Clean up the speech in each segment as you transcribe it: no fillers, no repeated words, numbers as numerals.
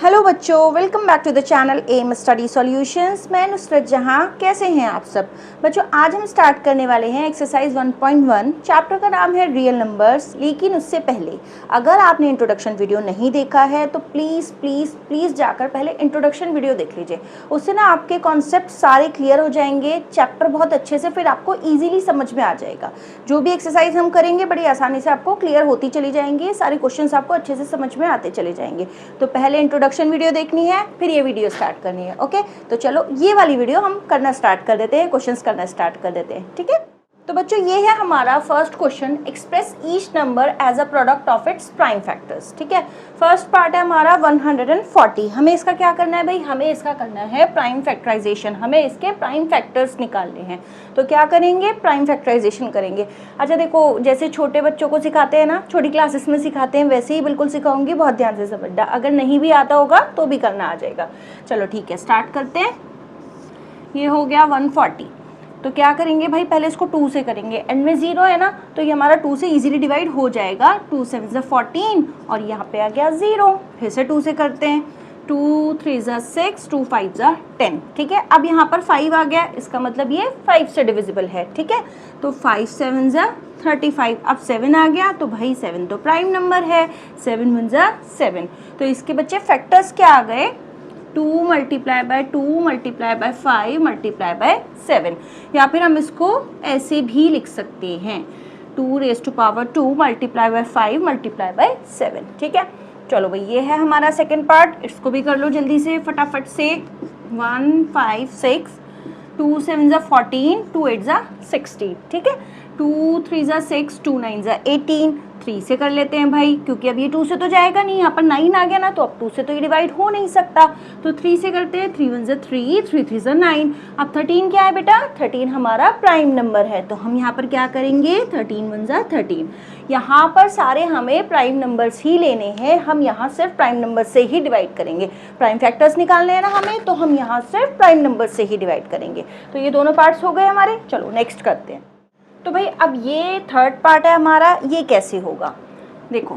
Hello बच्चों, welcome back to the channel M study solutions. मैं नुसरत जहां। कैसे हैं आप सब बच्चों? आज हम स्टार्ट करने वाले हैं एक्सरसाइज 1.1। चैप्टर का नाम है रियल नंबर्स। लेकिन उससे पहले अगर आपने इंट्रोडक्शन वीडियो नहीं देखा है तो प्लीज़ प्लीज़ प्लीज़ जाकर पहले इंट्रोडक्शन वीडियो देख लीजिए। उससे ना आपके कॉन्सेप्ट सारे क्लियर हो जाएंगे, चैप्टर बहुत अच्छे से फिर आपको ईजिली समझ में आ जाएगा। जो भी एक्सरसाइज हम करेंगे बड़ी आसानी से आपको क्लियर होती चली जाएंगी, सारे क्वेश्चन आपको अच्छे से समझ में आते चले जाएंगे। तो पहले इंट्रोडक्शन वीडियो देखनी है, फिर ये वीडियो स्टार्ट करनी है। ओके, तो चलो ये वाली वीडियो हम करना स्टार्ट कर देते हैं, क्वेश्चंस करना स्टार्ट कर देते हैं। ठीक है, तो बच्चों ये है हमारा first question, express each number as a product of its prime factors. ठीक है, फर्स्ट पार्ट है हमारा 140। हमें इसका क्या करना है भाई? हमें इसका करना है प्राइम फैक्टराइजेशन। हमें इसके प्राइम फैक्टर्स निकालने हैं। तो क्या करेंगे? प्राइम फैक्टराइजेशन करेंगे। अच्छा देखो, जैसे छोटे बच्चों को सिखाते हैं ना, छोटी क्लासेस में सिखाते हैं, वैसे ही बिल्कुल सिखाऊंगी। बहुत ध्यान से समझना, अगर नहीं भी आता होगा तो भी करना आ जाएगा। चलो ठीक है, स्टार्ट करते हैं। ये हो गया 140। तो क्या करेंगे भाई? पहले इसको 2 से करेंगे। एंड में 0 है ना, तो ये हमारा 2 से इजीली डिवाइड हो जाएगा। 2 7 ज़ा 14 और यहाँ पे आ गया 0। फिर से 2 से करते हैं। 2 3 ज़ा 6, 2 5 ज़ा 10। ठीक है, अब यहाँ पर 5 आ गया, इसका मतलब ये 5 से डिविजिबल है। ठीक है, तो 5 7 ज़ा 35। अब 7 आ गया, तो भाई 7 तो प्राइम नंबर है। 7 1 ज़ा 7। तो इसके बच्चे फैक्टर्स क्या आ गए? 2 multiply bye 2 multiply by 5 multiply by 7। या फिर हम इसको ऐसे भी लिख सकते हैं, 2 raise to power 2 multiply by 5 multiply by 7। ठीक है, चलो भाई ये है हमारा सेकंड पार्ट। इसको भी कर लो जल्दी से फटाफट से। 1 5 6, 2 7 ज़ा 14, 2 8 ज़ा 16। ठीक है, 2 3 ज़ा 6, 2 9 ज़ा 18। 3 से कर लेते हैं भाई, क्योंकि अब ये 2 से तो जाएगा नहीं, यहाँ पर 9 आ गया ना, तो अब 2 से तो ये डिवाइड हो नहीं सकता। तो 3 से करते हैं। 3 1 ज़ा 3, 3 3 ज़ा 9। अब 13 क्या है बेटा? 13 हमारा प्राइम नंबर है। तो हम यहाँ पर क्या करेंगे? 13 1 ज़ा 13। यहाँ पर सारे हमें प्राइम नंबर्स ही लेने हैं। हम यहाँ सिर्फ प्राइम नंबर से ही डिवाइड करेंगे। प्राइम फैक्टर्स निकालने हैं ना हमें, तो हम यहाँ सिर्फ प्राइम नंबर से ही डिवाइड करेंगे। तो ये दोनों पार्ट्स हो गए हमारे। चलो नेक्स्ट करते हैं। तो भाई अब ये थर्ड पार्ट है हमारा, ये कैसे होगा? देखो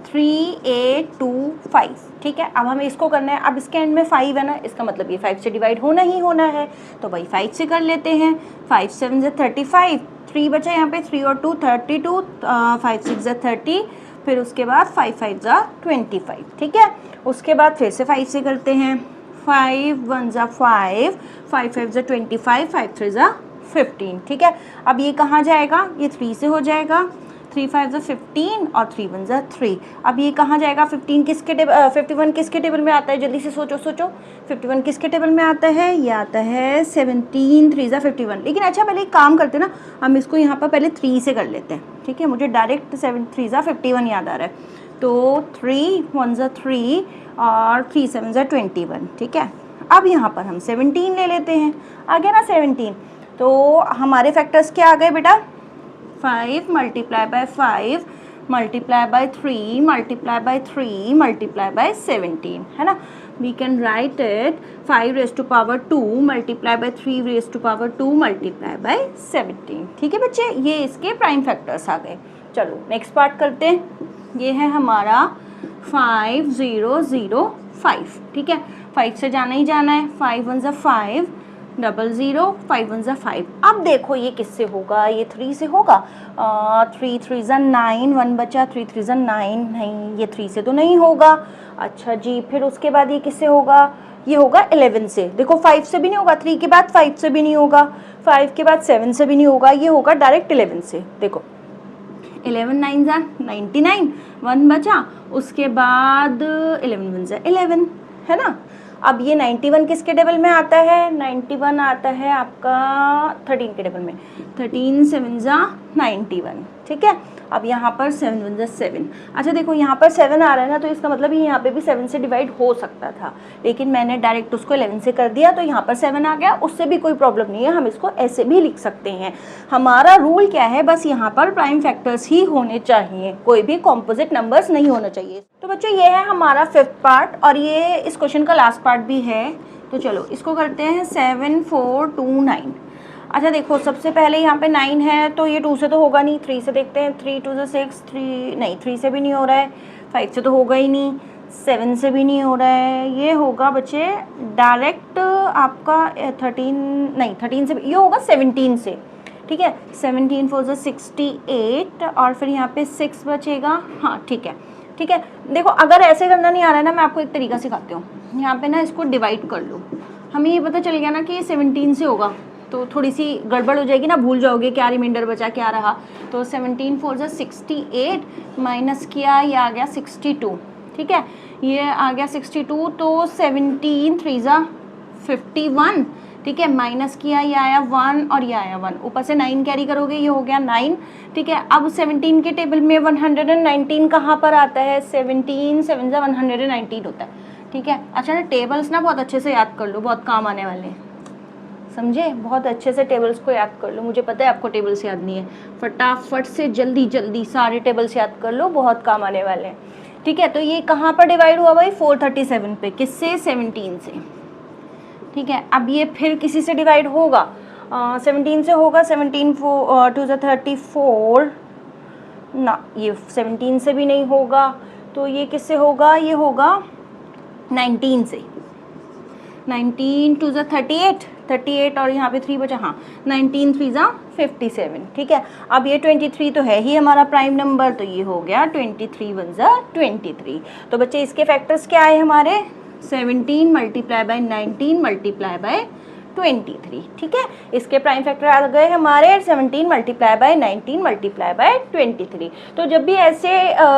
3 8 2 5। ठीक है, अब हमें इसको करना है। अब इसके एंड में 5 है ना, इसका मतलब ये 5 से डिवाइड होना ही होना है। तो भाई 5 से कर लेते हैं। 5 7 ज़ा 35, 3 बचा यहाँ पे, 3 और 2 32, 5 6 ज़ा 30। फिर उसके बाद 5 5 ज़ा 25। ठीक है, उसके बाद फिर से 5 से करते हैं। 5 1 ज़ा 5, 5 5 ज़ा 25, 5 3 ज़ा 15। ठीक है, अब ये कहाँ जाएगा? ये 3 से हो जाएगा। 3 5 ज़ा 15 और 3 1 ज़ा 3। अब ये कहाँ जाएगा? 15 किसके 51 किसके टेबल में आता है? जल्दी से सोचो सोचो। 51 किसके टेबल में आता है? ये आता है 17 3 ज़ा 51। लेकिन अच्छा पहले एक काम करते हैं ना, हम इसको यहाँ पर पहले 3 से कर लेते हैं। ठीक है, मुझे डायरेक्ट 7 3 ज़ा 51 याद आ रहा है। तो 3 1 ज़ा 3 और 3 7 ज़ा 21। ठीक है, अब यहाँ पर हम 17 ले लेते हैं। आ गया ना 17। तो हमारे फैक्टर्स क्या आ गए बेटा? 5 multiply by 5 multiply by 3 multiply by 3 multiply by 17, है ना। We can write it 5 raise to power 2 multiply by 3 raise to power 2 multiply by 17। ठीक है बच्चे, ये इसके प्राइम फैक्टर्स आ गए। चलो नेक्स्ट पार्ट करते हैं। ये है हमारा 5 0 0 5। ठीक है, 5 से जाना ही जाना है। 5 1 ज़ा 5, 0 0 5 1 ज़ा 5। अब देखो ये किससे होगा? ये 3 से होगा। 3 3 ज़ा 9, 1 बचा, 3 3 ज़ा 9। नहीं, ये 3 से तो नहीं होगा। अच्छा जी, फिर उसके बाद ये किससे होगा? ये होगा 11 से। देखो 5 से भी नहीं होगा, 3 के बाद 5 से भी नहीं होगा, 5 के बाद 7 से भी नहीं होगा, ये होगा डायरेक्ट 11 से। देखो 11 9 ज़ा 99, 1 बचा, उसके बाद 11 1 ज़ा 11, है ना। अब ये 91 किसके टेबल में आता है? 91 आता है आपका 13 के टेबल में। 13 7 ज़ा 91। ठीक है, अब यहाँ पर 7 1 ज़ा 7। अच्छा देखो यहाँ पर 7 आ रहा है ना, तो इसका मतलब यहाँ पे भी 7 से डिवाइड हो सकता था, लेकिन मैंने डायरेक्ट उसको 11 से कर दिया, तो यहाँ पर 7 आ गया। उससे भी कोई प्रॉब्लम नहीं है, हम इसको ऐसे भी लिख सकते हैं। हमारा रूल क्या है? बस यहाँ पर प्राइम फैक्टर्स ही होने चाहिए, कोई भी कॉम्पोजिट नंबर्स नहीं होना चाहिए। तो बच्चों ये है हमारा फिफ्थ पार्ट, और ये इस क्वेश्चन का लास्ट पार्ट भी है। तो चलो इसको करते हैं। 7 4 2 9। अच्छा देखो सबसे पहले यहाँ पे 9 है, तो ये 2 से तो होगा नहीं। 3 से देखते हैं। 3 2 ज़ा 6, 3 नहीं, 3 से भी नहीं हो रहा है। 5 से तो होगा ही नहीं। 7 से भी नहीं हो रहा है, ये होगा बच्चे डायरेक्ट आपका 13 नहीं 13 से ये होगा 17 से, ठीक है। 17 4 68 और फिर यहाँ पे 6 बचेगा, हाँ ठीक है ठीक है। देखो अगर ऐसे करना नहीं आ रहा है ना, मैं आपको एक तरीका सिखाती हूँ। यहाँ पे ना इसको डिवाइड कर लो, हमें ये पता चल गया ना कि ये 17 से होगा, तो थोड़ी सी गड़बड़ हो जाएगी ना, भूल जाओगे क्या रिमाइंडर बचा क्या रहा। तो 17 4 68 माइनस किया, ये आ गया 62, ठीक है, ये आ गया 62। तो 17 3 51, ठीक है, माइनस किया, ये आया 1 और ये आया 1, ऊपर से 9 कैरी करोगे, ये हो गया 9, ठीक है। अब 17 के टेबल में 119 कहाँ पर आता है, 17 7 119 होता है, ठीक है। अच्छा ना टेबल्स ना बहुत अच्छे से याद कर लो, बहुत काम आने वाले हैं, समझे, बहुत अच्छे से टेबल्स को याद कर लो। मुझे पता है आपको टेबल्स याद नहीं है, फटाफट से जल्दी जल्दी सारे टेबल्स याद कर लो, बहुत काम आने वाले हैं, ठीक है। तो ये कहाँ पर डिवाइड हुआ भाई, 437 पे, किससे, 17 से, ठीक है। अब ये फिर किसी से डिवाइड होगा, 17 से होगा, 17 2 34 ना, ये 17 से भी नहीं होगा, तो ये किससे होगा, ये होगा 19 से, 19 2 38 और यहाँ पे 3 बचा, हाँ 19 3 57, ठीक है। अब ये 23 तो है ही हमारा प्राइम नंबर, तो ये हो गया 23 1 23। तो बच्चे इसके फैक्टर्स क्या आए हमारे, 17 मल्टीप्लाई बाय 19 मल्टीप्लाई बाय 23, ठीक है। इसके प्राइम फैक्टर आ गए हमारे 17 मल्टीप्लाई बाय 19 मल्टीप्लाई बाय 23। तो जब भी ऐसे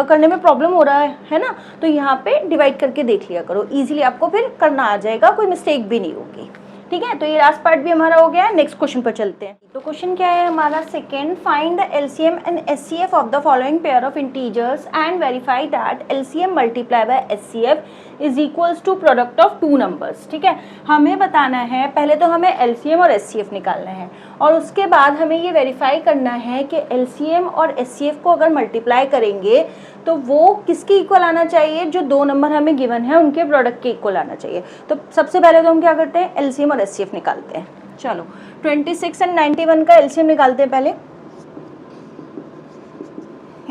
करने में प्रॉब्लम हो रहा है ना, तो यहाँ पे डिवाइड करके देख लिया करो, इजीली आपको फिर करना आ जाएगा, कोई मिस्टेक भी नहीं होगी, ठीक है। तो ये लास्ट पार्ट भी हमारा हो गया है, नेक्स्ट क्वेश्चन पर चलते हैं। तो क्वेश्चन क्या है हमारा, second, find the LCM and HCF of the following pair of integers and verify that LCM multiply by HCF is equals to product of two numbers, ठीक है। हमें बताना है, पहले तो हमें एलसीएम और एचसीएफ निकालना है, और उसके बाद हमें ये वेरीफाई करना है कि एलसीएम और एचसीएफ को अगर मल्टीप्लाई करेंगे तो वो किसके इक्वल आना चाहिए, जो दो नंबर हमें गिवन है उनके प्रोडक्ट के इक्वल आना चाहिए। तो सबसे पहले तो हम क्या करते हैं, एलसीएम और एचसीएफ निकालते हैं। चलो 26 एंड 91 का एलसीएम निकालते हैं पहले।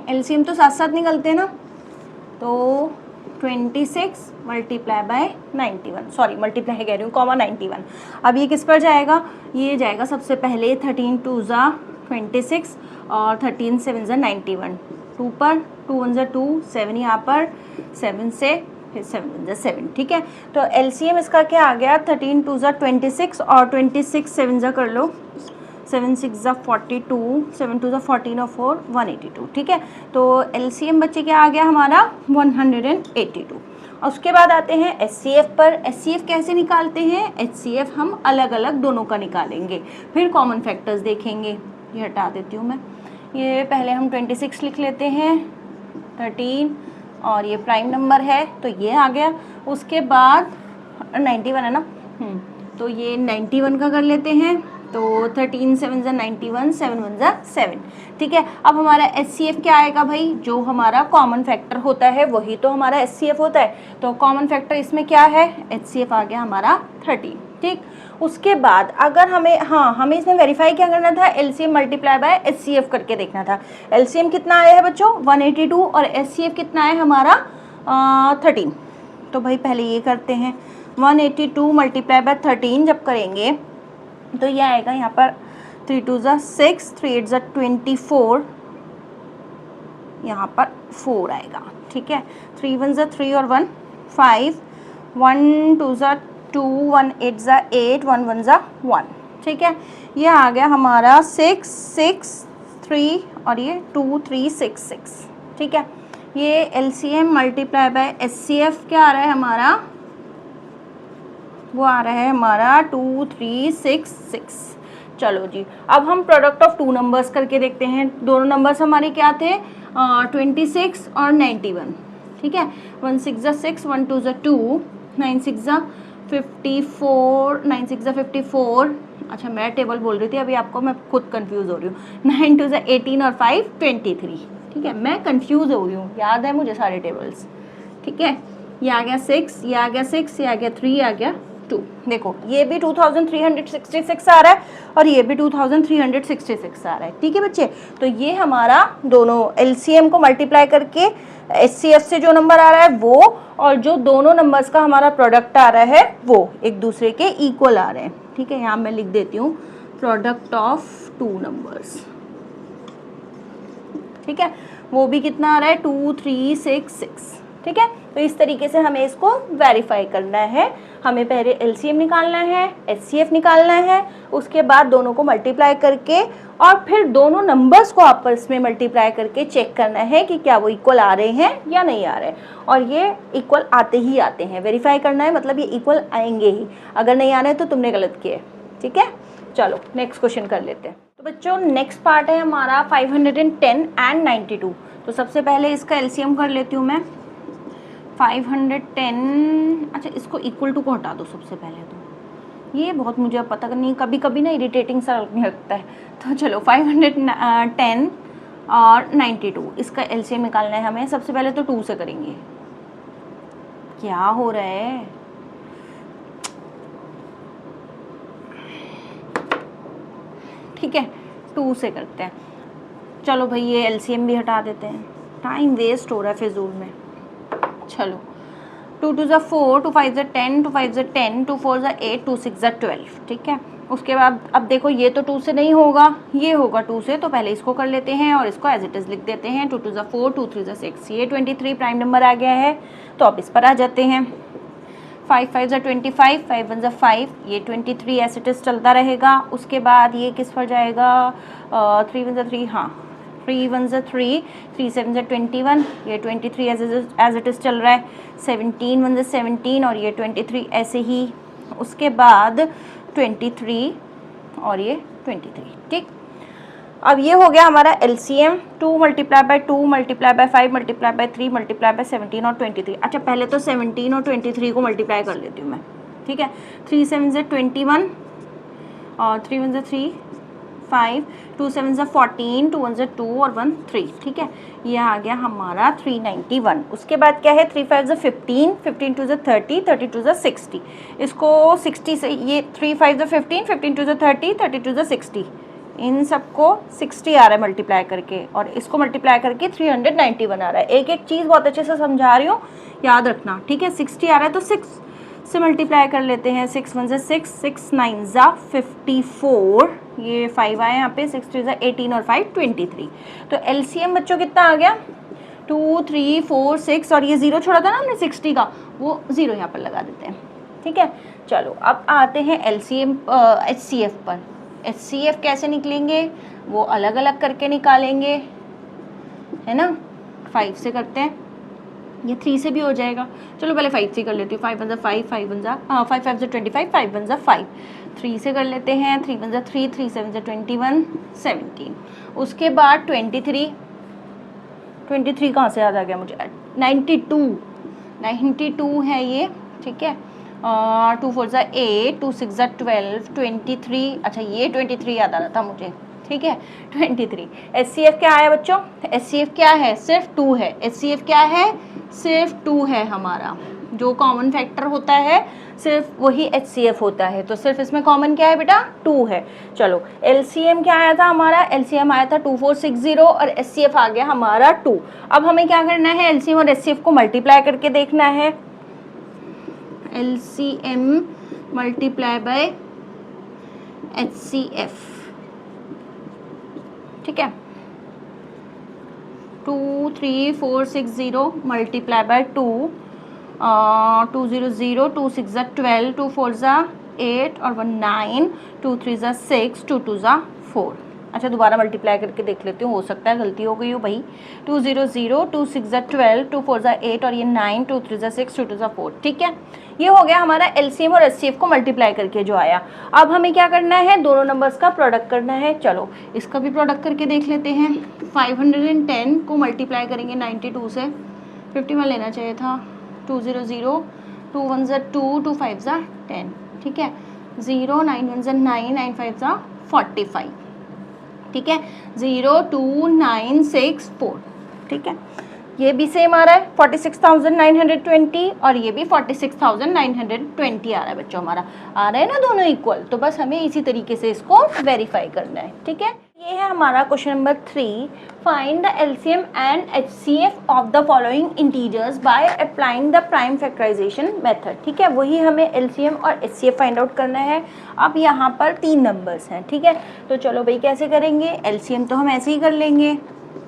एलसीएम तो साथ साथ निकलते हैं ना, तो 26 मल्टीप्लाई बाय 91, सॉरी मल्टीप्लाई कह रही हूँ, कॉमा 91। अब ये किस पर जाएगा, ये जाएगा सबसे पहले 13 2 26 और 13 7 91, 2 पर 2 1 2 7, यहाँ पर 7 से फिर 7 7, ठीक है। तो एलसीएम इसका क्या आ गया, 13 2 26 और 26 7 कर लो, 7 6 42, 7 2 14 और 4 182, ठीक है। तो एलसीएम बच्चे क्या आ गया हमारा 182। और उसके बाद आते हैं एचसीएफ पर। एचसीएफ कैसे निकालते हैं, एचसीएफ हम अलग अलग दोनों का निकालेंगे, फिर कॉमन फैक्टर्स देखेंगे। ये हटा देती हूँ मैं, ये पहले हम 26 लिख लेते हैं, 13 और ये प्राइम नंबर है तो ये आ गया। उसके बाद 91 है ना, तो ये 91 का कर लेते हैं, तो 13 7 91, 7 1 7, ठीक है। अब हमारा एचसीएफ क्या आएगा भाई, जो हमारा कॉमन फैक्टर होता है वही तो हमारा एचसीएफ होता है, तो कॉमन फैक्टर इसमें क्या है, एचसीएफ आ गया हमारा 13, ठीक। उसके बाद अगर हमें इसमें वेरीफाई क्या करना था, एलसीएम मल्टीप्लाई बाय एचसीएफ करके देखना था। एलसीएम कितना आया है बच्चों 182 और एचसीएफ कितना है हमारा 13। तो भाई पहले ये करते हैं, 182 मल्टीप्लाई बाय 13 जब करेंगे तो ये आएगा यहाँ पर 3 2 6, 3 8 24, यहाँ पर 4 आएगा, ठीक है। 3 1 3 और 1 5, 1 2 2, 1 8 8, 1 1 1, ठीक है। ये आ गया हमारा 6 6 3 और ये 2 3 6 6, ठीक है। ये एलसीएम मल्टीप्लाई बाय एचसीएफ क्या आ रहा है हमारा, वो आ रहा है हमारा 2 3 6 6। चलो जी, अब हम प्रोडक्ट ऑफ टू नंबर्स करके देखते हैं। दोनों नंबर्स हमारे क्या थे, 26 और 91, ठीक है। 1 6 6, 1 2 2, 9 6 54, 9 6 54। अच्छा मैं टेबल बोल रही थी अभी आपको, मैं खुद कंफ्यूज हो रही हूँ। 9 2 18 और 5 23, ठीक है। मैं कंफ्यूज हो रही हूँ, याद है मुझे सारे टेबल्स, ठीक है। ये आ गया 6, ये आ गया 6, ये आ गया 3, आ गया 2। देखो ये भी 2366 आ रहा है और ये भी 2366 आ रहा है। ठीक है बच्चे, तो ये हमारा दोनों एलसीएम को मल्टीप्लाई करके एचसीएफ से जो नंबर आ रहा है वो, और जो दोनों नंबर्स का हमारा प्रोडक्ट आ रहा है वो एक दूसरे के इक्वल आ रहे हैं। ठीक है, यहाँ मैं लिख देती हूँ प्रोडक्ट ऑफ टू नंबर्स। ठीक है, वो भी कितना आ रहा है 2366। ठीक है, तो इस तरीके से हमें इसको वेरीफाई करना है। हमें पहले एलसीएम निकालना है, एचसीएफ निकालना है, उसके बाद दोनों को मल्टीप्लाई करके और फिर दोनों नंबर्स को आपस में मल्टीप्लाई करके चेक करना है कि क्या वो इक्वल आ रहे हैं या नहीं आ रहे, और ये इक्वल आते ही आते हैं। वेरीफाई करना है मतलब ये इक्वल आएंगे ही, अगर नहीं आ रहे तो तुमने गलत किया है। ठीक है, चलो नेक्स्ट क्वेश्चन कर लेते हैं। तो बच्चों नेक्स्ट पार्ट है हमारा 510 एंड 92। तो सबसे पहले इसका एलसीएम कर लेती हूँ मैं। 510, अच्छा इसको इक्वल टू को हटा दो सबसे पहले, तो ये बहुत मुझे पता नहीं, कभी कभी ना इरिटेटिंग सा लगता है। तो चलो 510 और 92, इसका एलसीएम निकालना है हमें। सबसे पहले तो 2 से करेंगे। क्या हो रहा है, ठीक है 2 से करते हैं। चलो भाई ये एलसीएम भी हटा देते हैं, टाइम वेस्ट हो रहा है फिजूल में। चलो 2 2 ज़ा 4, 2 5 ज़ा 10, 2 5 ज़ा 10, 2 4 ज़ा 8, 2 6 ज़ा 12। ठीक है, उसके बाद अब देखो ये तो 2 से नहीं होगा, ये होगा 2 से, तो पहले इसको कर लेते हैं और इसको एज इट इज़ लिख देते हैं। 2 2 ज़ा 4, 2 3 ज़ा 6, ये 23 प्राइम नंबर आ गया है, तो अब इस पर आ जाते हैं। 5 5 ज़ा 25, 5 1 ज़ा 5, ये 23 एज इट इज़ चलता रहेगा। उसके बाद ये किस पर जाएगा, 3 1 ज़ा 3, हाँ 3 1 ज़ा 3, 3 7 ज़ा 21, ये 23 एज इट इज़ चल रहा है। 17 1 ज़ा 17 और ये 23 ऐसे ही। उसके बाद 23 और ये 23। ठीक, अब ये हो गया हमारा LCM. 2 multiply bye 2 multiply by 5 multiply by 3 multiply by 17 और 23। अच्छा पहले तो 17 और 23 को मल्टीप्लाई कर लेती हूँ मैं। ठीक है, 3 7 ज़ा 21 और 3 1 ज़ा 3 5, 2 7 ज़ा 14, 2 1 ज़ा 2 और 1 3। ठीक है, ये आ गया हमारा 391। उसके बाद क्या है, 3 5 ज़ा 15, 15 2 ज़ा 30, 30 2 ज़ा 60। इसको 60 से, ये 3 5 ज़ा 15, 15 2 ज़ा 30, 30 2 ज़ा 60, इन सबको 60 आ रहा है मल्टीप्लाई करके, और इसको मल्टीप्लाई करके 391 आ रहा है। एक एक चीज़ बहुत अच्छे से समझा रही हूँ, याद रखना। ठीक है, 60 आ रहा है तो 6 से मल्टीप्लाई कर लेते हैं। 6 1 ज़ा 6, 6 9 ज़ा 54, ये 5 आया यहाँ पे, 6 3 ज़ा 18 और 5 23। तो एलसीएम बच्चों कितना आ गया, 2 3 4 6, और ये 0 छोड़ा था ना हमने 60 का, वो 0 यहाँ पर लगा देते हैं। ठीक है, चलो अब आते हैं एलसीएम एचसीएफ पर। एचसीएफ कैसे निकलेंगे, वो अलग अलग करके निकालेंगे, है ना। 5 से करते हैं, ये 3 से भी हो जाएगा। चलो पहले 5 से कर लेती हूँ। 5 1 ज़ा 5, 5 1 ज़ा 5 5 ज़ा 25, 5 1 ज़ा 5। 3 से कर लेते हैं, 3 1 ज़ा 3, 3 7 ज़ा 21, 17। उसके बाद 23 कहाँ से याद आ गया मुझे, 92 है ये। ठीक है, 2 4 ज़ा 8, 2 6 ज़ा 12, 23, अच्छा ये 23 याद आ रहा था मुझे। ठीक है, 23। एचसीएफ क्या है बच्चों, एचसीएफ क्या है, सिर्फ 2 है। एचसीएफ क्या है, सिर्फ 2 है हमारा। जो कॉमन फैक्टर होता है सिर्फ वही एचसीएफ होता है, तो सिर्फ इसमें कॉमन क्या है बेटा, 2 है। चलो एलसीएम क्या आया था हमारा, एलसीएम आया था 2460 और एचसीएफ आ गया हमारा 2। अब हमें क्या करना है, एलसीएम और एचसीएफ को मल्टीप्लाई करके देखना है। LCM multiply by HCF. ठीक है, 2 3 4 6 0 मल्टीप्लाई बाय 2, 2 0 0, 2 6 ज़ा 12, 2 4 ज़ा 8 और 1 9, 2 3 ज़ा 6, 2 2 ज़ा 4। अच्छा दोबारा मल्टीप्लाई करके देख लेती हूँ, हो सकता है गलती हो गई हो भाई। 2 0 0, 2 6 ज़ा 12, 2 4 ज़ा 8 और ये 9, 2 3 ज़ा 6, 2 2 ज़ा 4। ठीक है, ये हो गया हमारा एलसीएम और एचसीएफ को मल्टीप्लाई करके जो आया। अब हमें क्या करना है, दोनों नंबर्स का प्रोडक्ट करना है। चलो इसका भी प्रोडक्ट करके देख लेते हैं। 510 को मल्टीप्लाई करेंगे 92 से, 51 लेना चाहिए था। 2 0 0, 2 1 ज़ा 2, 2 5 ज़ा 10। ठीक है, 0 9 1 ज़ा 9, 9 5 ज़ा 45। ठीक है, 0 2 9 6 4। ठीक है, ये भी सेम आ रहा है 46,920 और ये भी 46,920 आ रहा है बच्चों, हमारा आ रहा है ना दोनों इक्वल। तो बस हमें इसी तरीके से इसको वेरीफाई करना है, ठीक है। ये है हमारा question number 3, find the LCM and HCF of the following integers by applying the prime factorisation method, ठीक है। वही हमें एलसीएम और एचसीएफ फाइंड आउट करना है। अब यहाँ पर 3 नंबर्स हैं, ठीक है। तो चलो भाई कैसे करेंगे, एलसीएम तो हम ऐसे ही कर लेंगे,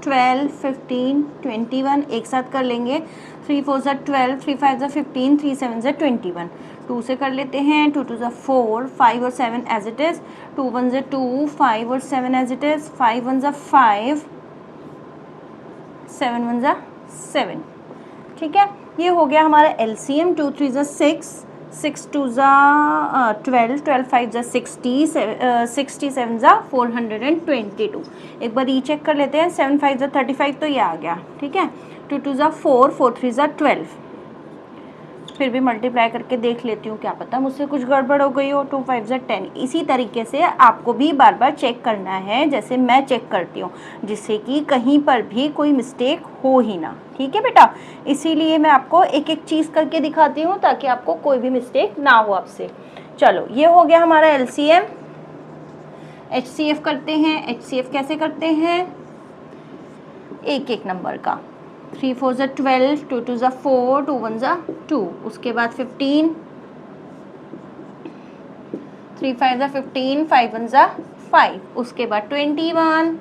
12, 15, 21 एक साथ कर लेंगे। 3 4 ज़ा 12, 3 5 ज़ा 15, 3 7 ज़ा 21। 2 से कर लेते हैं, 2 2 ज़ा 4, 5 और 7 एज इट इज़, 2 1 ज़ा 2, 5 और 7 एज इट इज़, 5 1 ज़ा 5, 7 1 ज़ा 7, ठीक है। ये हो गया हमारा एलसीएम। 2 3 ज़ा 6, 6 2 ज़ा 12, 12 5 ज़ा 60, 67 ज़ा 422। एक बार रीचेक कर लेते हैं, 7 5 ज़ा 35 तो ये आ गया, ठीक है। 2 2 ज़ा 4, 4 3 ज़ा 12। फिर भी मल्टीप्लाई करके देख लेती हूँ, क्या पता मुझसे कुछ गड़बड़ हो गई हो। 2 5 ज़ा 10। इसी तरीके से आपको भी बार बार चेक करना है जैसे मैं चेक करती हूँ, जिससे कि कहीं पर भी कोई मिस्टेक हो ही ना, ठीक है बेटा। इसीलिए मैं आपको एक एक चीज़ करके दिखाती हूँ ताकि आपको कोई भी मिस्टेक ना हो आपसे। चलो ये हो गया हमारा एलसीएम। एचसीएफ करते हैं। एचसीएफ कैसे करते हैं, एक एक नंबर का। 3 4 ज़ा 12, 2 2 ज़ा 4, 2 1 ज़ा 2, उसके बाद 15, 3 5 ज़ा 15, 5 1 ज़ा 5, उसके बाद 21,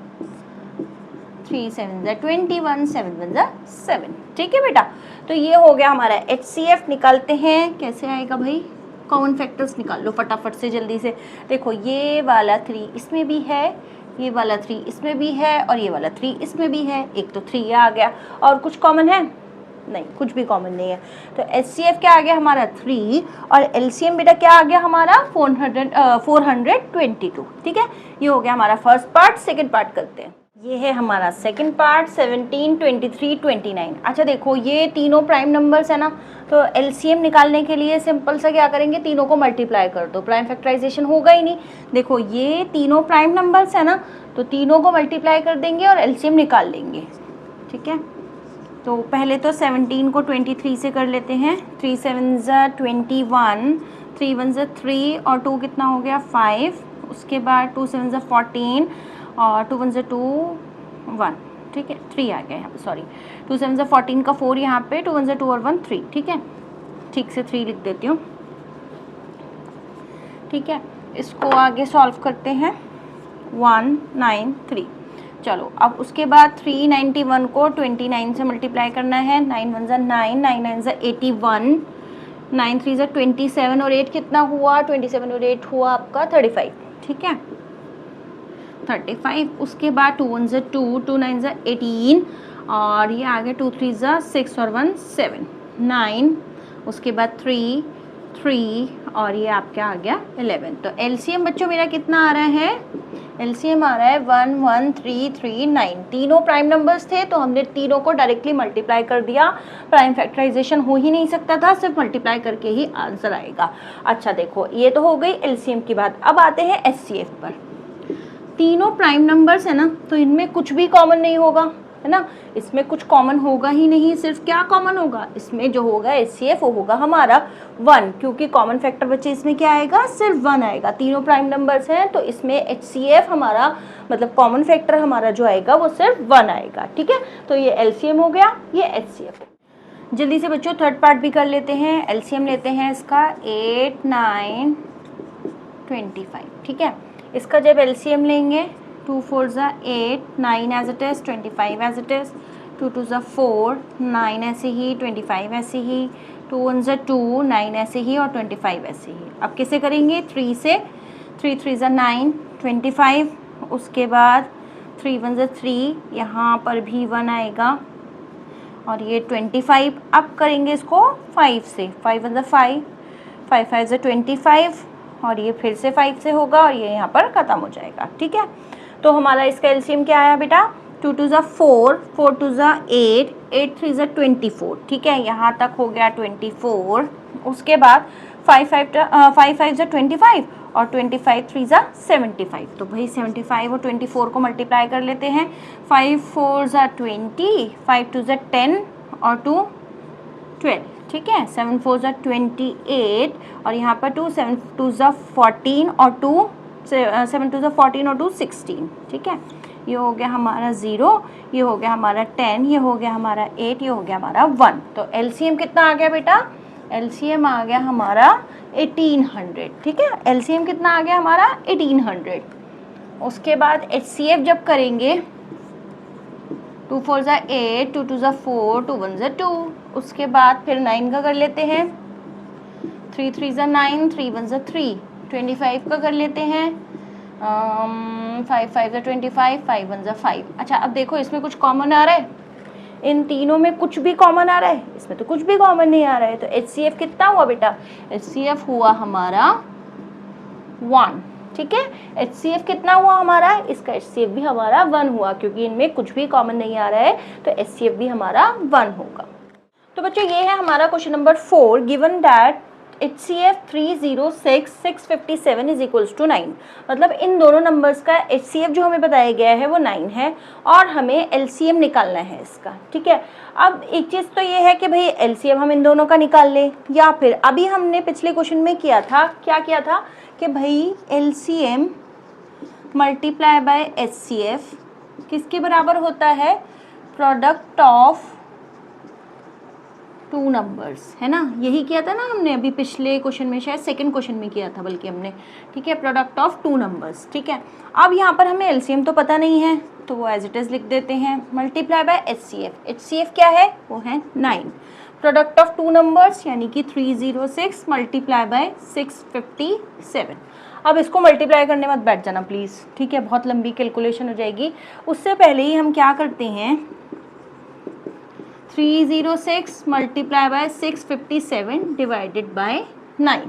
3 7 ज़ा 21, 7 1 ज़ा 7, ठीक है बेटा। तो ये हो गया हमारा एचसीएफ। निकालते हैं, कैसे आएगा भाई, कॉमन फैक्टर्स निकाल लो फटाफट से जल्दी से। देखो ये वाला 3 इसमें भी है, ये वाला 3 इसमें भी है और ये वाला 3 इसमें भी है। एक तो 3 आ गया, और कुछ कॉमन है नहीं, कुछ भी कॉमन नहीं है। तो एचसीएफ क्या आ गया हमारा 3 और एलसीएम बेटा क्या आ गया हमारा 422, ठीक है। ये हो गया हमारा फर्स्ट पार्ट। सेकंड पार्ट करते हैं। ये है हमारा सेकंड पार्ट, 17, 23, 29। अच्छा देखो ये तीनों प्राइम नंबर्स है ना, तो एलसीएम निकालने के लिए सिंपल सा क्या करेंगे, तीनों को मल्टीप्लाई कर दो, प्राइम फैक्टराइजेशन होगा ही नहीं। देखो ये तीनों प्राइम नंबर्स है ना, तो तीनों को मल्टीप्लाई कर देंगे और एलसीएम निकाल लेंगे, ठीक है। तो पहले तो 17 को 23 से कर लेते हैं। 3 7 ज़ा 21, 3 1 ज़ा 3 और 2 कितना हो गया 5, उसके बाद 2 7 ज़ा 14 और 2 1 ज़ा 2 1, ठीक है। 3 आ गया यहाँ पे, सॉरी 2 7 ज़ा 14 का 4 यहाँ पे, 2 1 ज़ा 2 और 1 3, ठीक है। ठीक से 3 लिख देती हूँ, ठीक है। इसको आगे सॉल्व करते हैं, 193। चलो अब उसके बाद 391 को 29 से मल्टीप्लाई करना है। 9 1 ज़ा 9, 9 9 ज़ा 81, 9 3 ज़ा 27 और 8 कितना हुआ, 27 और 8 हुआ आपका 35, ठीक है 35। उसके बाद 2 1 ज़ा 2, 2 9 ज़ा 18 और ये आ गया 2 3 ज़ा 6 और 1 7, 9। उसके बाद 3 3 और ये आपका आ गया 11। तो एलसीएम बच्चों मेरा कितना आ रहा है, एलसीएम आ रहा है 11339। तीनों प्राइम नंबर्स थे तो हमने तीनों को डायरेक्टली मल्टीप्लाई कर दिया, प्राइम फैक्टराइजेशन हो ही नहीं सकता था, सिर्फ मल्टीप्लाई करके ही आंसर आएगा। अच्छा देखो ये तो हो गई एलसीएम की बात। अब आते हैं एचसीएफ पर। तीनों प्राइम नंबर्स है ना, तो इनमें कुछ भी कॉमन नहीं होगा, है ना, इसमें कुछ कॉमन होगा ही नहीं। सिर्फ क्या कॉमन होगा, इसमें जो होगा एचसीएफ वो होगा हमारा 1, क्योंकि कॉमन फैक्टर बच्चे इसमें क्या आएगा, सिर्फ 1 आएगा। तीनों प्राइम नंबर्स हैं तो इसमें एचसीएफ हमारा मतलब कॉमन फैक्टर हमारा जो आएगा वो सिर्फ 1 आएगा, ठीक है। तो ये एलसीएम हो गया, ये एचसीएफ। जल्दी से बच्चों थर्ड पार्ट भी कर लेते हैं। एलसीएम लेते हैं इसका 8 9 25, ठीक है। इसका जब एलसीएम लेंगे 2 4 ज़ा 8, 9 as it is, 25 as it is, 2 2 ज़ा 4, 9 ऐसे ही, 25 ऐसे ही, 2 1 ज़ा 2, 9 ऐसे ही और 25 ऐसे ही। अब कैसे करेंगे, 3 से, 3 3 ज़ा 9, 25। उसके बाद 3 1 ज़ा 3, यहाँ पर भी 1 आएगा और ये 25। अब करेंगे इसको 5 से, 5 1 ज़ा 5, 5 5 ज़ा 25 और ये फिर से 5 से होगा और ये यहाँ पर ख़त्म हो जाएगा, ठीक है। तो हमारा इसका एलसीएम क्या आया बेटा 2 2 ज़ा 4, 4 2 ज़ा 8, 8 3 ज़ा 24, ठीक है, यहाँ तक हो गया 24। उसके बाद 5 5 ज़ा 25 और 25 3 ज़ा 75, तो भाई 75 और 24 को मल्टीप्लाई कर लेते हैं। 5 4 ज़ा 20, 5 2 ज़ा 10 और 2 12, ठीक है, 7 4 ज़ा 28 और यहाँ पर 2 7 2 ज़ा 14 और 2 7 2 ज़ा 14 और 2 16, ठीक है। ये हो गया हमारा 0, ये हो गया हमारा 10, ये हो गया हमारा 8, ये हो गया हमारा 1। तो एलसीएम कितना आ गया बेटा? एलसीएम आ गया हमारा 1800, ठीक है। एलसीएम कितना आ गया हमारा? 1800। उसके बाद एचसीएफ जब करेंगे 2 4 ज़ा 8, 2 2 ज़ा 4, 2 1 ज़ा 2। उसके बाद फिर 9 का कर लेते हैं, 3 3 ज़ा 9, 3 1 ज़ा 3। 25 का कर लेते हैं, 5 5 ज़ा 25, 5 1 ज़ा 5। अच्छा अब देखो इसमें कुछ कॉमन आ रहा है, इन तीनों में कुछ भी कॉमन आ रहा है? इसमें तो कुछ भी कॉमन नहीं आ रहा है। तो एचसीएफ कितना हुआ बेटा? एचसीएफ हुआ हमारा 1, ठीक है। एचसीएफ कितना हुआ हमारा? इसका एचसीएफ भी हमारा 1 हुआ, क्योंकि इनमें कुछ भी कॉमन नहीं आ रहा है, तो एचसीएफ भी हमारा 1 होगा। तो बच्चों ये है हमारा question number 4, given that HCF 306 657 is equals to 9। मतलब इन दोनों नंबर्स का HCF जो हमें बताया गया है वो 9 है और हमें LCM निकालना है इसका, ठीक है। अब एक चीज़ तो ये है कि भाई LCM हम इन दोनों का निकाल लें, या फिर अभी हमने पिछले क्वेश्चन में किया था, क्या किया था कि भाई LCM मल्टीप्लाई बाय HCF किसके बराबर होता है? प्रोडक्ट ऑफ 2 नंबर्स, है ना। यही किया था ना हमने अभी पिछले क्वेश्चन में, शायद सेकंड क्वेश्चन में किया था बल्कि हमने, ठीक है। प्रोडक्ट ऑफ 2 नंबर्स, ठीक है। अब यहाँ पर हमें एलसीएम तो पता नहीं है, तो वो एज इट इज़ लिख देते हैं। मल्टीप्लाई बाय एचसीएफ, एचसीएफ क्या है? वो है 9। प्रोडक्ट ऑफ 2 नंबर्स यानी कि 306 मल्टीप्लाई बाय 657। अब इसको मल्टीप्लाई करने मत बैठ जाना प्लीज़, ठीक है, बहुत लंबी कैलकुलेशन हो जाएगी। उससे पहले ही हम क्या करते हैं, 306 मल्टीप्लाई बाय 657 डिवाइडेड बाय 9।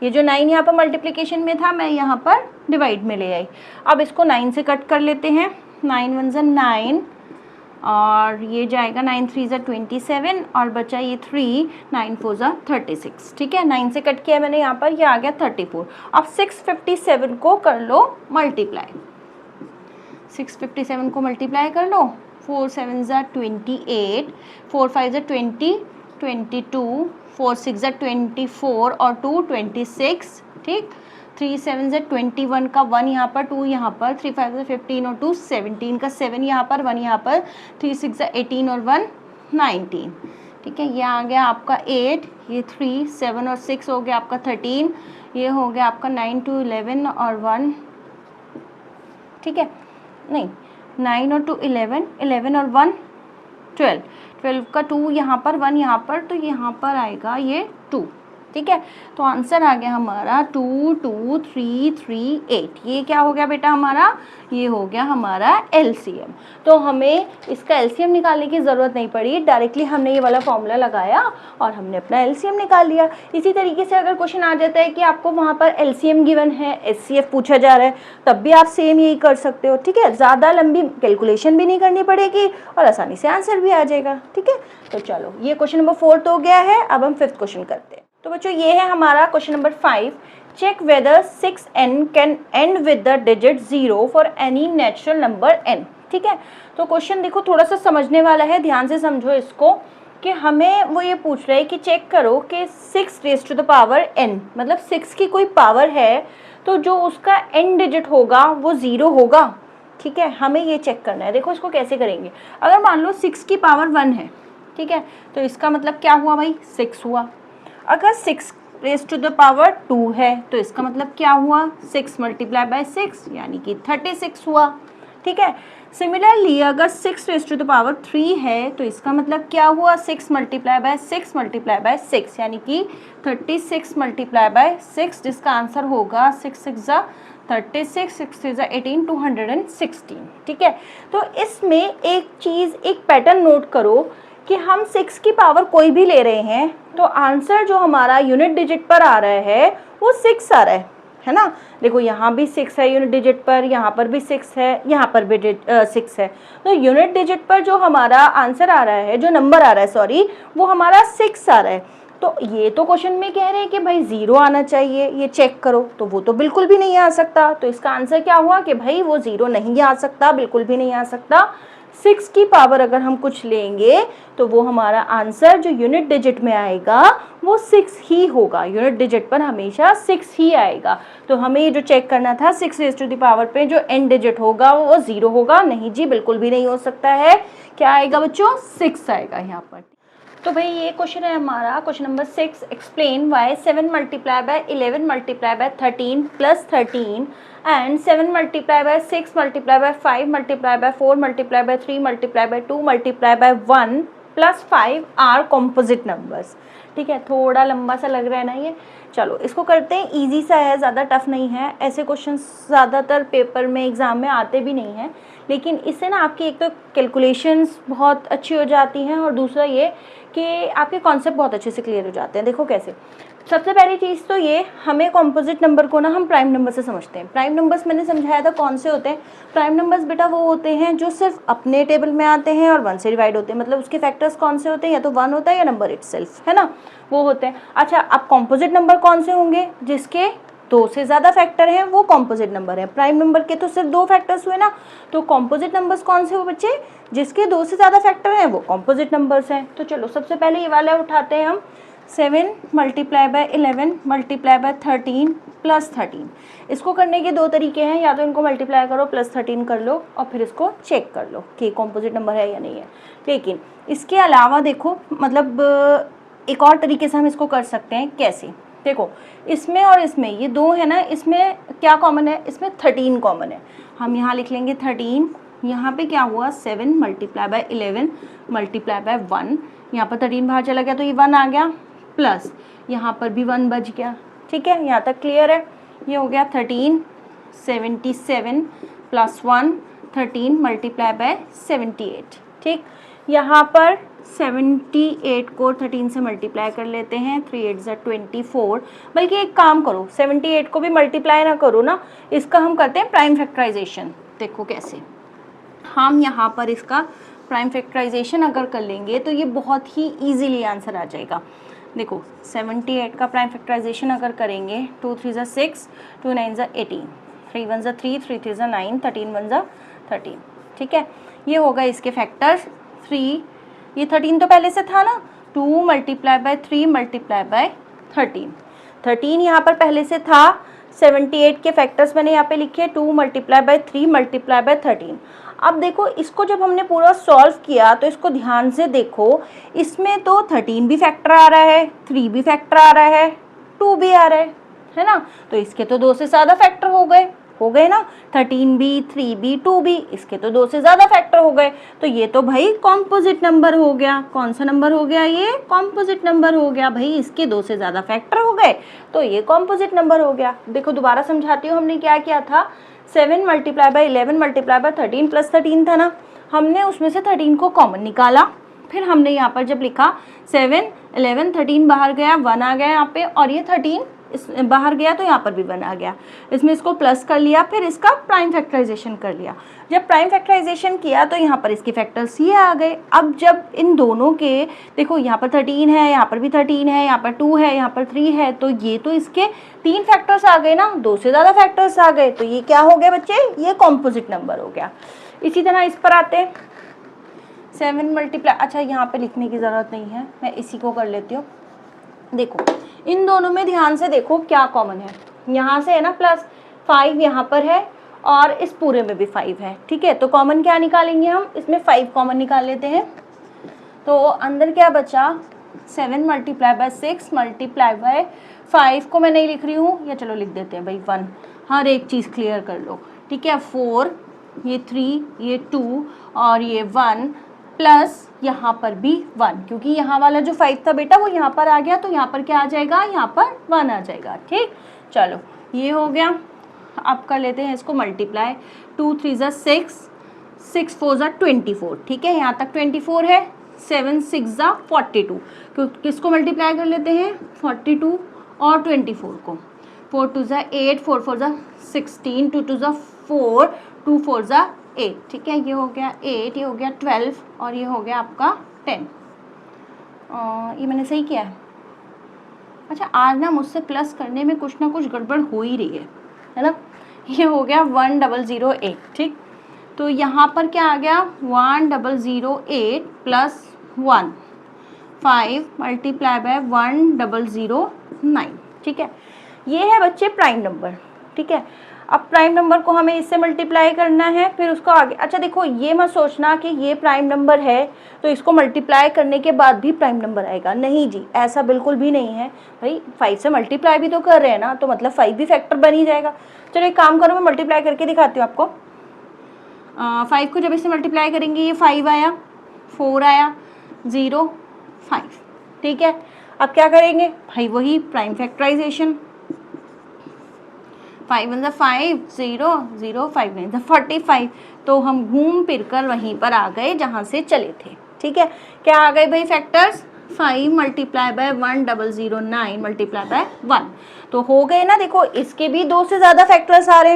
ये जो 9 यहाँ पर मल्टीप्लिकेशन में था, मैं यहाँ पर डिवाइड में ले आई। अब इसको 9 से कट कर लेते हैं। 9 1 ज़ा 9 और ये जाएगा 9 3 ज़ा 27 और बचा ये 3, 9 4 ज़ा 36, ठीक है। 9 से कट किया मैंने यहाँ पर, ये आ गया 34। अब 657 को कर लो मल्टीप्लाई, 657 को मल्टीप्लाई कर लो। 4 7 ज़ा 28, 4 5 ज़ा 20, 22, 4 6 ज़ा 24 और 2 26, ठीक। 3 7 ज़ा 21 का 1 यहाँ पर, 2 यहाँ पर, 3 5 ज़ा 15 और 2 17 का 7 यहाँ पर, 1 यहाँ पर, 3 6 ज़ा 18 और 1 19, ठीक है। ये आ गया आपका 8, ये 3 7 और 6 हो गया आपका 13, ये हो गया आपका 9 2 11 और 1, ठीक है, नहीं 9 और 2 11, 11 और 1 12, 12 का 2 यहाँ पर, 1 यहाँ पर, तो यहाँ पर आएगा ये 2, ठीक है। तो आंसर आ गया हमारा 2 2 3 3 8। ये क्या हो गया बेटा हमारा? ये हो गया हमारा एलसीएम। तो हमें इसका एलसीएम निकालने की ज़रूरत नहीं पड़ी, डायरेक्टली हमने ये वाला फॉर्मूला लगाया और हमने अपना एलसीएम निकाल लिया। इसी तरीके से अगर क्वेश्चन आ जाता है कि आपको वहाँ पर एलसीएम गिवन है, एचसीएफ पूछा जा रहा है, तब भी आप सेम यही कर सकते हो, ठीक है। ज़्यादा लंबी कैलकुलेशन भी नहीं करनी पड़ेगी और आसानी से आंसर भी आ जाएगा, ठीक है। तो चलो ये क्वेश्चन नंबर 4 तो हो गया है। अब हम 5th क्वेश्चन करते हैं। तो बच्चों ये है हमारा question number 5, check whether 6n can end with the digit 0 for any natural number n, ठीक है। तो क्वेश्चन देखो थोड़ा सा समझने वाला है, ध्यान से समझो इसको, कि हमें वो ये पूछ रहा है कि चेक करो कि 6 raise to the power n, मतलब 6 की कोई पावर है तो जो उसका n डिजिट होगा वो 0 होगा, ठीक है। हमें ये चेक करना है। देखो इसको कैसे करेंगे, अगर मान लो 6 की पावर 1 है, ठीक है, तो इसका मतलब क्या हुआ भाई? 6 हुआ। अगर 6 रेज़ टू द पावर 2 है तो इसका मतलब क्या हुआ? 6 मल्टीप्लाई बाय 6 यानी कि 36 हुआ, ठीक है। सिमिलरली अगर 6 रेज़ टू द पावर 3 है तो इसका मतलब क्या हुआ? 6 मल्टीप्लाई बाय 6 मल्टीप्लाई बाय 6 यानी कि 36 मल्टीप्लाई बाय 6, जिसका आंसर होगा 6 6 ज़ा 36, 6 3 ज़ा 18, 216, ठीक है। तो इसमें एक चीज़, एक पैटर्न नोट करो कि हम 6 की पावर कोई भी ले रहे हैं तो आंसर जो हमारा यूनिट डिजिट पर आ रहा है वो 6 आ रहा है ना। देखो यहाँ भी 6 है यूनिट डिजिट पर, यहाँ पर भी 6 है, यहाँ पर भी 6 है। तो यूनिट डिजिट पर जो हमारा आंसर आ रहा है, जो नंबर आ रहा है सॉरी, वो हमारा 6 आ रहा है। तो ये तो क्वेश्चन में कह रहे हैं कि भाई 0 आना चाहिए, ये चेक करो, तो वो तो बिल्कुल भी नहीं आ सकता। तो इसका आंसर क्या हुआ कि भाई वो 0 नहीं आ सकता, बिल्कुल भी नहीं आ सकता। 6 की पावर अगर हम कुछ लेंगे तो वो हमारा आंसर जो यूनिट डिजिट में आएगा वो 6 ही होगा। यूनिट डिजिट पर हमेशा 6 ही आएगा। तो हमें ये जो चेक करना था 6 रेज़ टू द पावर पे जो एंड डिजिट होगा वो 0 होगा। नहीं जी, बिल्कुल भी नहीं हो सकता है। क्या आएगा बच्चों? 6 आएगा यहाँ पर। तो भाई ये क्वेश्चन है हमारा question number 6। Explain why 7 multiply by 11 multiply by 13 plus 13 and 7 multiplied by 6 multiplied by 5 multiplied by 4 multiplied by 3 multiplied by 2 multiplied by 1 plus 5 are composite numbers। ठीक है, थोड़ा लंबा सा लग रहा है ना ये। चलो इसको करते हैं, इजी सा है, ज़्यादा टफ नहीं है। ऐसे क्वेश्चन ज़्यादातर पेपर में एग्ज़ाम में आते भी नहीं हैं, लेकिन इससे ना आपकी एक तो कैलकुलेशंस बहुत अच्छी हो जाती हैं और दूसरा ये कि आपके कॉन्सेप्ट बहुत अच्छे से क्लियर हो जाते हैं। देखो कैसे, सबसे पहली चीज़ तो ये, हमें कॉम्पोजिट नंबर को ना हम प्राइम नंबर से समझते हैं। प्राइम नंबर्स मैंने समझाया था कौन से होते हैं। प्राइम नंबर्स बेटा वो होते हैं जो सिर्फ अपने टेबल में आते हैं और 1 से डिवाइड होते हैं। मतलब उसके फैक्टर्स कौन से होते हैं? या तो 1 होता है या नंबर इटसेल्फ, है ना, वो होते हैं। अच्छा, अब कॉम्पोजिट नंबर कौन से होंगे? जिसके 2 से ज़्यादा फैक्टर हैं वो कॉम्पोजिट नंबर है। प्राइम नंबर के तो सिर्फ 2 फैक्टर्स हुए ना, तो कॉम्पोजिट नंबर्स कौन से हो बच्चे? जिसके 2 से ज़्यादा फैक्टर हैं वो कॉम्पोजिट नंबर्स हैं। तो चलो सबसे पहले ये वाला उठाते हैं हम, 7 multiply by 11 multiply by 13 plus 13। इसको करने के 2 तरीके हैं, या तो इनको मल्टीप्लाई करो प्लस 13 कर लो और फिर इसको चेक कर लो कि कॉम्पोजिट नंबर है या नहीं है। लेकिन इसके अलावा देखो, मतलब एक और तरीके से हम इसको कर सकते हैं। कैसे? देखो, इसमें और इसमें ये 2 है ना, इसमें क्या कॉमन है? इसमें 13 कॉमन है। हम यहाँ लिख लेंगे 13। यहाँ पे क्या हुआ? 7 मल्टीप्लाई बाय 11 मल्टीप्लाई बाय 1। यहाँ पर 13 बाहर चला गया तो ये 1 आ गया, प्लस यहाँ पर भी 1 बच गया। ठीक है, यहाँ तक क्लियर है। ये हो गया 13 77 प्लस 1 13 मल्टीप्लाई बाय 78। ठीक, यहाँ पर 78 को 13 से मल्टीप्लाई कर लेते हैं, 3 8 ज़ा 24। बल्कि एक काम करो, 78 को भी मल्टीप्लाई ना करो ना, इसका हम करते हैं प्राइम फैक्टराइजेशन। देखो कैसे, हम यहाँ पर इसका प्राइम फैक्टराइजेशन अगर कर लेंगे तो ये बहुत ही ईजीली आंसर आ जाएगा। देखो 78 का प्राइम फैक्टराइजेशन अगर करेंगे, 2 3 ज़ा 6, 2 9 ज़ा 18, 3 1 ज़ा 3, 3 3 ज़ा 9, 13 1 ज़ा 13। ठीक है, ये होगा इसके फैक्टर्स 3। ये 13 तो पहले से था ना, 2 मल्टीप्लाई बाय 3 मल्टीप्लाई बाय 13। 13 यहाँ पर पहले से था। 78 के फैक्टर्स मैंने यहाँ पे लिखे, 2 मल्टीप्लाई बाय 3 मल्टीप्लाई बाय 13। अब देखो, इसको जब हमने पूरा सॉल्व किया तो इसको ध्यान से देखो, इसमें तो 13 भी फैक्टर आ रहा है, 3 भी फैक्टर आ रहा है, 2 भी आ रहा है ना। तो इसके तो 2 से ज़्यादा फैक्टर हो गए ना, 13 भी, 3 भी, 2 भी, इसके तो 2 से ज़्यादा फैक्टर हो गए। तो ये तो भाई कॉम्पोजिट नंबर हो गया। कौन सा नंबर हो गया? ये कॉम्पोजिट नंबर हो गया भाई। इसके 2 से ज़्यादा फैक्टर हो गए तो ये कॉम्पोजिट नंबर हो गया। देखो दोबारा समझाती हूँ, हमने क्या किया था, 7 multiply by 11 multiply by 13 plus 13 था ना, हमने उसमें से 13 को कॉमन निकाला। फिर हमने यहाँ पर जब लिखा 7 11 13 बाहर गया, 1 आ गया यहाँ पे, और ये 13 इस बाहर गया तो यहाँ पर भी 1 आ गया। इसमें इसको प्लस कर लिया, फिर इसका प्राइम फैक्टराइजेशन कर लिया। जब प्राइम फैक्टराइजेशन किया तो यहाँ पर इसके फैक्टर्स ये आ गए। अब जब इन दोनों के, देखो यहाँ पर 13 है, यहाँ पर भी 13 है, यहाँ पर 2 है, यहाँ पर 3 है, तो ये तो इसके 3 फैक्टर्स आ गए ना, 2 से ज़्यादा फैक्टर्स आ गए। तो ये क्या हो गया बच्चे? ये कॉम्पोजिट नंबर हो गया। इसी तरह इस पर आते हैं, 7 मल्टीप्लाई, अच्छा यहाँ पे लिखने की ज़रूरत नहीं है, मैं इसी को कर लेती हूँ। देखो इन दोनों में ध्यान से देखो क्या कॉमन है। यहाँ से है ना प्लस 5 यहाँ पर है और इस पूरे में भी 5 है। ठीक है, तो कॉमन क्या निकालेंगे हम? इसमें 5 कॉमन निकाल लेते हैं। तो अंदर क्या बचा? 7 मल्टीप्लाई बाय 6 मल्टीप्लाई बाय 5 को मैं नहीं लिख रही हूँ, या चलो लिख देते हैं भाई 1। हर एक चीज़ क्लियर कर लो। ठीक है, 4, ये 3, ये 2 और ये 1 प्लस यहाँ पर भी 1, क्योंकि यहाँ वाला जो 5 था बेटा वो यहाँ पर आ गया, तो यहाँ पर क्या आ जाएगा? यहाँ पर 1 आ जाएगा। ठीक, चलो ये हो गया। अब कर लेते हैं इसको मल्टीप्लाई, 2 3 ज़ा 6, 6 4 ज़ा 24। ठीक है, यहाँ तक 24 है। 7 6 ज़ा 42, किसको मल्टीप्लाई कर लेते हैं? 42 और 24 को। 4 2 ज़ा 8, 4 4 ज़ा 16, 2 2 ज़ा 4, 2 4 ज़ा 8, ठीक है। ये हो गया 8, ये हो गया 12 और ये हो गया आपका 10। ये मैंने सही किया है। अच्छा, आज ना मुझसे प्लस करने में कुछ ना कुछ गड़बड़ हो ही रही है ना। ये हो गया 1008, ठीक। तो यहाँ पर क्या आ गया 1008 प्लस 1, 5 मल्टीप्लाई बाय 1009, ठीक है। ये है बच्चे प्राइम नंबर, ठीक है। अब प्राइम नंबर को हमें इससे मल्टीप्लाई करना है, फिर उसको आगे। अच्छा देखो, ये मत सोचना कि ये प्राइम नंबर है तो इसको मल्टीप्लाई करने के बाद भी प्राइम नंबर आएगा, नहीं जी, ऐसा बिल्कुल भी नहीं है भाई। 5 से मल्टीप्लाई भी तो कर रहे हैं ना, तो मतलब 5 भी फैक्टर बन ही जाएगा। चलो एक काम करो, मैं मल्टीप्लाई करके दिखाती हूँ आपको। 5 को जब इससे मल्टीप्लाई करेंगे ये 5 आया, 4 आया, 0 5, ठीक है। अब क्या करेंगे भाई, वही प्राइम फैक्टराइजेशन। 5 1 5, 0 0 5 9 45। तो हम घूम फिर कर वहीं पर आ गए जहाँ से चले थे, ठीक है। क्या आ गए भाई factors, 5 multiply bye 1009 multiply by 1, तो हो गए ना। देखो इसके भी 2 से ज़्यादा फैक्टर्स आ रहे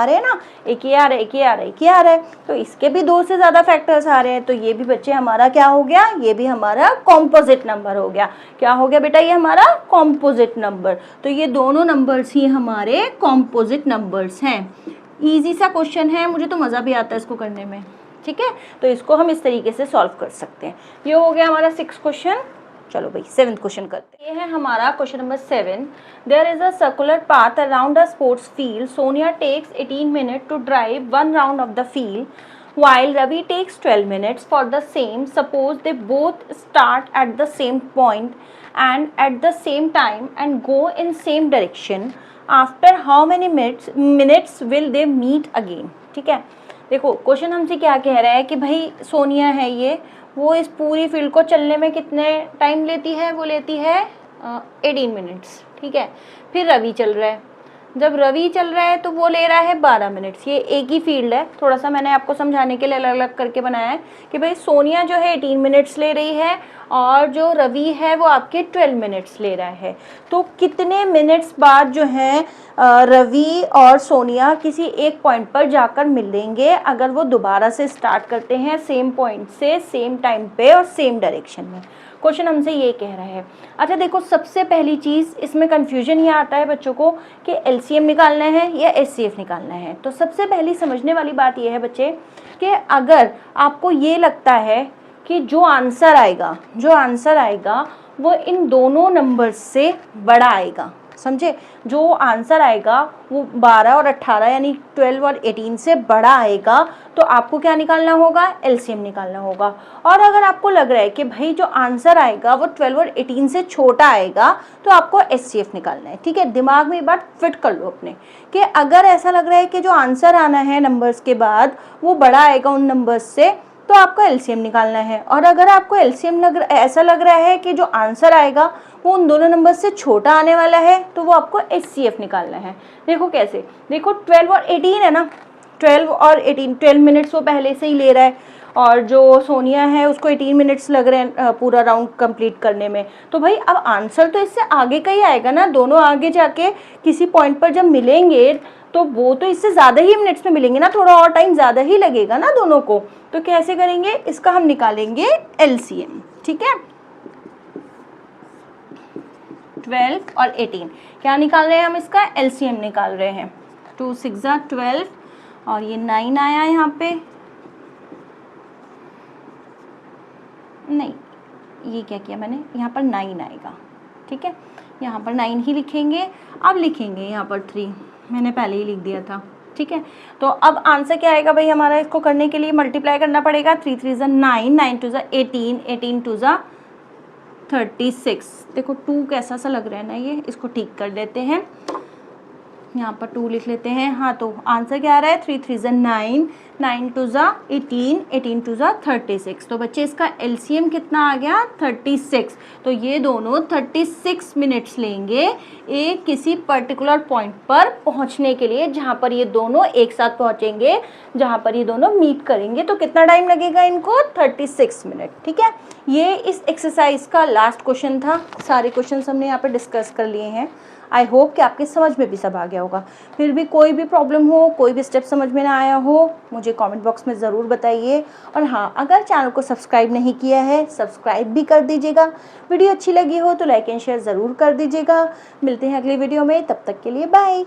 हैं ना, एक ये आ रहा है, एक ये आ रहा है, एक ये आ रहा है, तो इसके भी 2 से ज़्यादा फैक्टर्स आ रहे हैं। तो ये भी बच्चे हमारा क्या हो गया, ये भी हमारा कॉम्पोजिट नंबर हो गया। क्या हो गया बेटा, ये हमारा कॉम्पोजिट नंबर। तो ये दोनों नंबर्स ही हमारे कॉम्पोजिट नंबर्स हैं। ईजी सा क्वेश्चन है, मुझे तो मज़ा भी आता है इसको करने में, ठीक है। तो इसको हम इस तरीके से सॉल्व कर सकते हैं। ये हो गया हमारा 6 क्वेश्चन। चलो भाई 7th क्वेश्चन करते हैं। ये है हमारा question number 7। There is a circular path around a sports field. Sonia takes 18 minute to drive 1 round of the field while Ravi takes 12 minutes for the same. Suppose they both start at the same point and at the same time and go in same direction. After how many minutes will they meet again? ठीक है। देखो question हमसे क्या कह रहा है कि भाई सोनिया है ये, वो इस पूरी फील्ड को चलने में कितने टाइम लेती है, वो लेती है 18 मिनट्स, ठीक है। फिर रवि चल रहा है, जब रवि चल रहा है तो वो ले रहा है 12 मिनट्स। ये एक ही फील्ड है, थोड़ा सा मैंने आपको समझाने के लिए अलग अलग करके बनाया है कि भाई सोनिया जो है 18 मिनट्स ले रही है और जो रवि है वो आपके 12 मिनट्स ले रहा है। तो कितने मिनट्स बाद जो है रवि और सोनिया किसी एक पॉइंट पर जाकर मिलेंगे अगर वो दोबारा से स्टार्ट करते हैं सेम पॉइंट से, सेम टाइम पे और सेम डायरेक्शन में। क्वेश्चन हमसे ये कह रहा है। अच्छा देखो, सबसे पहली चीज़ इसमें कन्फ्यूजन ये आता है बच्चों को कि एलसीएम निकालना है या एचसीएफ निकालना है। तो सबसे पहली समझने वाली बात ये है बच्चे कि अगर आपको ये लगता है कि जो आंसर आएगा वो इन दोनों नंबर्स से बड़ा आएगा, समझे, जो आंसर आएगा वो 12 और 18 यानी 12 और 18 से बड़ा आएगा, तो आपको क्या निकालना होगा, एलसीएम निकालना होगा। और अगर आपको लग रहा है कि भाई जो आंसर आएगा वो 12 और 18 से छोटा आएगा, तो आपको एचसीएफ निकालना है, ठीक है। दिमाग में ये बात फिट कर लो अपने कि अगर ऐसा लग रहा है कि जो आंसर आना है नंबर्स के बाद वो बड़ा आएगा उन नंबर्स से, तो आपको एलसीएम निकालना है। और अगर आपको एलसीएम ऐसा लग रहा है कि जो आंसर आएगा वो उन दोनों नंबर से छोटा आने वाला है, तो वो आपको एचसीएफ निकालना है। देखो कैसे, देखो 12 और 18 है ना, 12 और 18, 12 मिनट्स वो पहले से ही ले रहा है और जो सोनिया है उसको 18 मिनट्स लग रहे हैं पूरा राउंड कंप्लीट करने में। तो भाई अब आंसर तो इससे आगे का ही आएगा ना, दोनों आगे जाके किसी पॉइंट पर जब मिलेंगे तो वो तो इससे ज़्यादा ही मिनट्स में मिलेंगे ना, थोड़ा और टाइम ज़्यादा ही लगेगा ना दोनों को। तो कैसे करेंगे, इसका हम निकालेंगे एलसीएम, ठीक है। 12 और 18 क्या निकाल रहे हैं हम, इसका एलसीएम निकाल रहे हैं। 2 6 12 और ये 9 आया यहाँ पे, नहीं ये क्या किया मैंने, यहाँ पर 9 आएगा, ठीक है। यहाँ पर 9 ही लिखेंगे। अब लिखेंगे यहाँ पर 3, मैंने पहले ही लिख दिया था, ठीक है। तो अब आंसर क्या आएगा भाई हमारा, इसको करने के लिए मल्टीप्लाई करना पड़ेगा। 3 3 9, 9 2 18, 18 2 36। देखो 2 कैसा सा लग रहा है ना, ये इसको ठीक कर देते हैं, यहाँ पर 2 लिख लेते हैं। हाँ तो आंसर क्या आ रहा है, 3 3 9, 9 2 18, 18 2 36। तो बच्चे इसका एलसीएम कितना आ गया, 36। तो ये दोनों 36 मिनट्स लेंगे एक किसी पर्टिकुलर पॉइंट पर पहुँचने के लिए, जहाँ पर ये दोनों एक साथ पहुँचेंगे, जहाँ पर ये दोनों मीट करेंगे। तो कितना टाइम लगेगा इनको, 36 मिनट, ठीक है। ये इस एक्सरसाइज का लास्ट क्वेश्चन था। सारे क्वेश्चन हमने यहाँ पर डिस्कस कर लिए हैं। आई होप कि आपके समझ में भी सब आ गया होगा। फिर भी कोई भी प्रॉब्लम हो, कोई भी स्टेप समझ में ना आया हो, मुझे कमेंट बॉक्स में ज़रूर बताइए। और हाँ, अगर चैनल को सब्सक्राइब नहीं किया है, सब्सक्राइब भी कर दीजिएगा। वीडियो अच्छी लगी हो तो लाइक एंड शेयर ज़रूर कर दीजिएगा। मिलते हैं अगली वीडियो में, तब तक के लिए बाय।